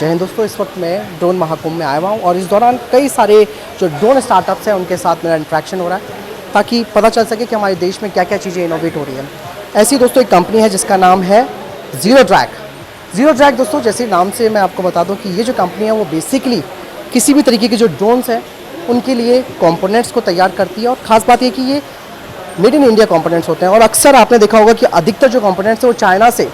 जय हिंद दोस्तों, इस वक्त मैं ड्रोन महाकुंभ में आया हुआ हूँ और इस दौरान कई सारे जो ड्रोन स्टार्टअप्स हैं उनके साथ मेरा इंटरेक्शन हो रहा है ताकि पता चल सके कि हमारे देश में क्या क्या चीज़ें इनोवेट हो रही हैं। ऐसी दोस्तों एक कंपनी है जिसका नाम है ज़ीरो ड्रैग दोस्तों, जैसे नाम से मैं आपको बता दूं कि ये जो कंपनी है वो बेसिकली किसी भी तरीके के जो ड्रोन्स हैं उनके लिए कंपोनेंट्स को तैयार करती है। और ख़ास बात ये कि ये मेड इन इंडिया कंपोनेंट्स होते हैं और अक्सर आपने देखा होगा कि अधिकतर जो कंपोनेंट्स हैं वो चाइना से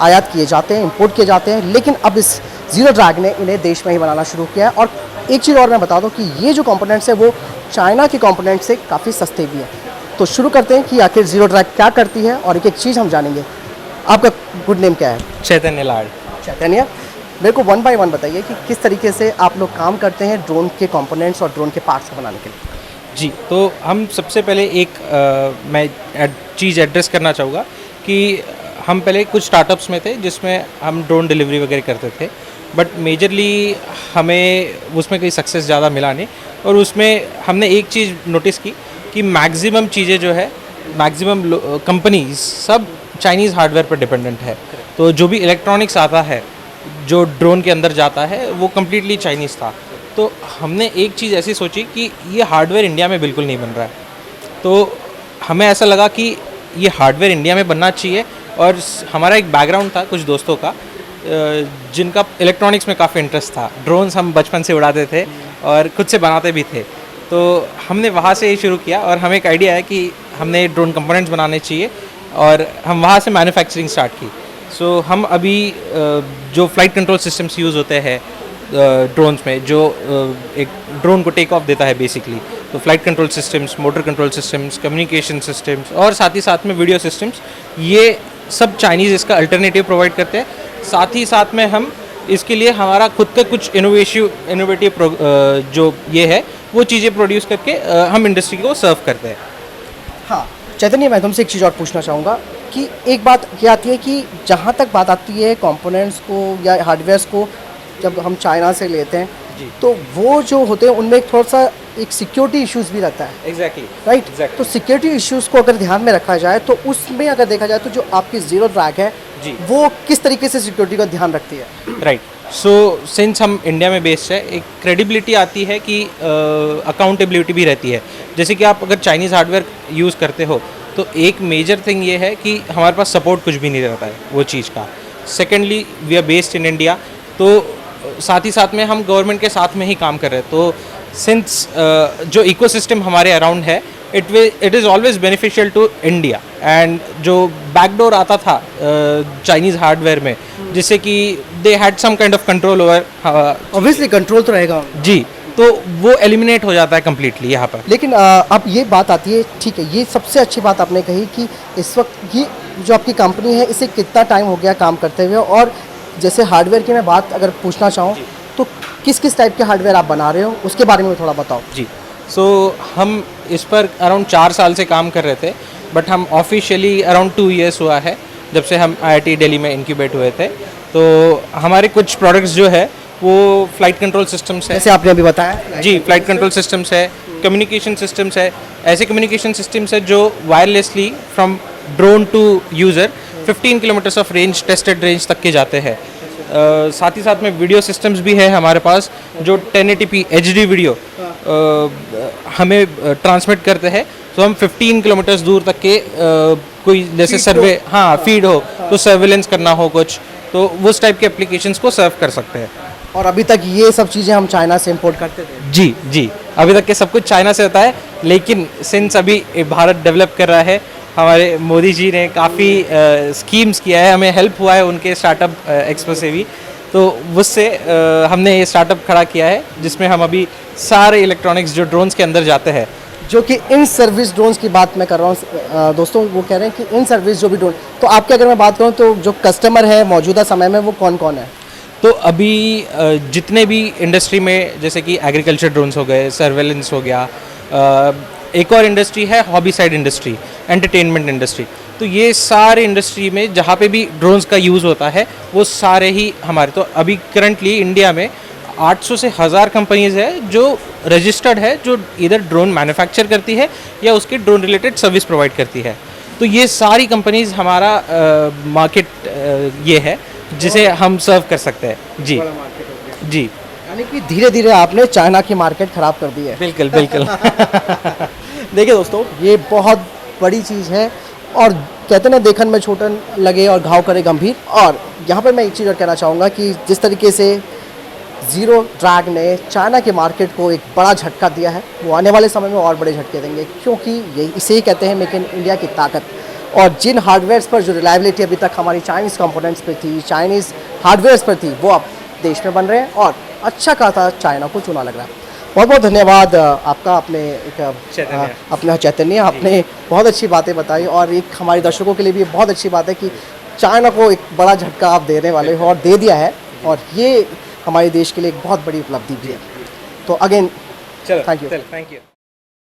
आयात किए जाते हैं, इंपोर्ट किए जाते हैं। लेकिन अब इस ज़ीरो ड्रैग ने इन्हें देश में ही बनाना शुरू किया है। और एक चीज़ और मैं बता दूं कि ये जो कंपोनेंट्स है वो चाइना के कंपोनेंट से काफ़ी सस्ते भी हैं। तो शुरू करते हैं कि आखिर ज़ीरो ड्रैग क्या करती है और एक एक चीज़ हम जानेंगे। आपका गुड नेम क्या है? चैतन्य लाड। चैतन्य, मेरे को वन बाय वन बताइए कि किस तरीके से आप लोग काम करते हैं ड्रोन के कंपोनेंट्स और ड्रोन के पार्ट्स को बनाने के लिए। जी, तो हम सबसे पहले एक मैं चीज़ एड्रेस करना चाहूँगा कि हम पहले कुछ स्टार्टअप्स में थे जिसमें हम ड्रोन डिलीवरी वगैरह करते थे, बट मेजरली हमें उसमें कोई सक्सेस ज़्यादा मिला नहीं। और उसमें हमने एक चीज़ नोटिस की कि मैक्सिमम चीज़ें जो है, मैक्सिमम कंपनीज सब चाइनीज़ हार्डवेयर पर डिपेंडेंट है। तो जो भी इलेक्ट्रॉनिक्स आता है जो ड्रोन के अंदर जाता है वो कम्प्लीटली चाइनीज़ था। तो हमने एक चीज़ ऐसी सोची कि ये हार्डवेयर इंडिया में बिल्कुल नहीं बन रहा है। तो हमें ऐसा लगा कि ये हार्डवेयर इंडिया में बनना चाहिए। और हमारा एक बैकग्राउंड था कुछ दोस्तों का जिनका इलेक्ट्रॉनिक्स में काफ़ी इंटरेस्ट था। ड्रोन्स हम बचपन से उड़ाते थे और खुद से बनाते भी थे। तो हमने वहाँ से ही शुरू किया और हमें एक आइडिया है कि हमने ड्रोन कंपोनेंट्स बनाने चाहिए और हम वहाँ से मैन्युफैक्चरिंग स्टार्ट की। सो हम अभी जो फ्लाइट कंट्रोल सिस्टम्स यूज़ होते हैं ड्रोन्स में, जो एक ड्रोन को टेक ऑफ देता है बेसिकली, तो flight control systems, motor control systems, communication systems और साथ ही साथ में वीडियो सिस्टम्स, ये सब चाइनीज़ इसका अल्टरनेटिव प्रोवाइड करते हैं। साथ ही साथ में हम इसके लिए हमारा खुद का कुछ इनोवेटिव जो ये है वो चीज़ें प्रोड्यूस करके हम इंडस्ट्री को सर्व करते हैं। हाँ चैतन्य, मैं तुमसे एक चीज़ और पूछना चाहूँगा कि एक बात क्या आती है कि जहाँ तक बात आती है कंपोनेंट्स को या हार्डवेयर्स को जब हम चाइना से लेते हैं जी, तो वो जो होते हैं उनमें एक थोड़ा सा एक सिक्योरिटी इश्यूज़ भी रहता है। Exactly right. तो सिक्योरिटी इश्यूज़ को अगर ध्यान में रखा जाए तो उसमें अगर देखा जाए तो जो आपकी ज़ीरो ड्रैग है जी, वो किस तरीके से सिक्योरिटी का ध्यान रखती है? राइट। सो सिंस हम इंडिया में बेस्ड है, एक क्रेडिबिलिटी आती है कि अकाउंटेबिलिटी भी रहती है। जैसे कि आप अगर चाइनीज़ हार्डवेयर यूज़ करते हो तो एक मेजर थिंग ये है कि हमारे पास सपोर्ट कुछ भी नहीं रहता है वो चीज़ का। Secondly, we are based in India, तो साथ ही साथ में हम गवर्नमेंट के साथ में ही काम कर रहे हैं। तो सिंस जो इकोसिस्टम हमारे अराउंड है, it is always beneficial to India. And जो बैकडोर आता था चाइनीज़ हार्डवेयर में, जिससे कि they had some kind of control over, obviously control तो रहेगा जी, तो वो एलिमिनेट हो जाता है कम्प्लीटली यहाँ पर। लेकिन अब ये बात आती है, ठीक है, ये सबसे अच्छी बात आपने कही कि इस वक्त ये जो आपकी कंपनी है इसे कितना टाइम हो गया काम करते हुए। और जैसे हार्डवेयर की मैं बात अगर पूछना चाहूँ तो किस किस टाइप के हार्डवेयर आप बना रहे हो उसके बारे में थोड़ा बताओ। जी, सो हम इस पर अराउंड 4 साल से काम कर रहे थे, बट हम ऑफिशियली अराउंड 2 ईयर्स हुआ है जब से हम IIT दिल्ली में इंक्यूबेट हुए थे। तो हमारे कुछ प्रोडक्ट्स जो है वो फ्लाइट कंट्रोल सिस्टम्स है, जैसे आपने अभी बताया। जी, फ्लाइट कंट्रोल सिस्टम्स है, कम्युनिकेशन सिस्टम्स है। ऐसे कम्युनिकेशन सिस्टम्स है जो wirelessly from drone to user 15 kilometres of range, tested range तक के जाते हैं। साथ ही साथ में वीडियो सिस्टम्स भी है हमारे पास जो 1080p HD वीडियो हमें ट्रांसमिट करते हैं। तो हम 15 किलोमीटर्स दूर तक के कोई जैसे सर्वे, हाँ, फीड हो तो सर्वेलेंस करना हो कुछ, तो उस टाइप के एप्लीकेशंस को सर्व कर सकते हैं। और अभी तक ये सब चीज़ें हम चाइना से इंपोर्ट करते थे। जी जी, अभी तक के सब कुछ चाइना से होता है, लेकिन सिंस अभी भारत डेवलप कर रहा है, हमारे मोदी जी ने काफ़ी स्कीम्स किया है, हमें हेल्प हुआ है उनके स्टार्टअप एक्सपो से भी। तो उससे हमने ये स्टार्टअप खड़ा किया है जिसमें हम अभी सारे इलेक्ट्रॉनिक्स जो ड्रोन्स के अंदर जाते हैं, जो कि इन सर्विस ड्रोन्स की बात मैं कर रहा हूँ दोस्तों, वो कह रहे हैं कि इन सर्विस जो भी ड्रोन, तो आपके अगर मैं बात करूँ तो जो कस्टमर है मौजूदा समय में वो कौन कौन है? तो अभी जितने भी इंडस्ट्री में, जैसे कि एग्रीकल्चर ड्रोन्स हो गए, सर्वेलेंस हो गया, एक और इंडस्ट्री है hobby side industry, entertainment industry. तो ये सारे इंडस्ट्री में जहाँ पे भी ड्रोन्स का यूज़ होता है वो सारे ही हमारे, तो अभी करंटली इंडिया में 800 से 1000 कंपनीज़ है जो रजिस्टर्ड है, जो इधर ड्रोन मैन्युफैक्चर करती है या उसके ड्रोन रिलेटेड सर्विस प्रोवाइड करती है। तो ये सारी कंपनीज़ हमारा मार्केट ये है। जिसे हम सर्व कर सकते हैं। जी बड़ा मार्केट हो गया। जी यानी कि धीरे धीरे आपने चाइना की मार्केट खराब कर दी है। बिल्कुल बिल्कुल। देखिए दोस्तों, ये बहुत बड़ी चीज़ है और कहते ना देखन में छोटा लगे और घाव करे गंभीर। और यहाँ पर मैं एक चीज़ और कहना चाहूँगा कि जिस तरीके से ज़ीरो ड्रैग ने चाइना के मार्केट को एक बड़ा झटका दिया है, वो आने वाले समय में और बड़े झटके देंगे, क्योंकि ये इसे ही कहते हैं मेक इन इंडिया की ताकत। और जिन हार्डवेयर्स पर जो रिलायबिलिटी अभी तक हमारी चाइनीज़ कंपोनेंट्स पे थी, चाइनीज़ हार्डवेयर्स पर थी, वो अब देश में बन रहे हैं और अच्छा खासा चाइना को चुना लग रहा है। बहुत बहुत धन्यवाद आपका। आपने एक चैतन्य। अपना चैतन्य, आपने बहुत अच्छी बातें बताई और एक हमारे दर्शकों के लिए भी बहुत अच्छी बात है कि चाइना को एक बड़ा झटका आप देने वाले हो और दे दिया है, और ये हमारे देश के लिए एक बहुत बड़ी उपलब्धि भी है। तो अगेन चलो थैंक यू। Thank you.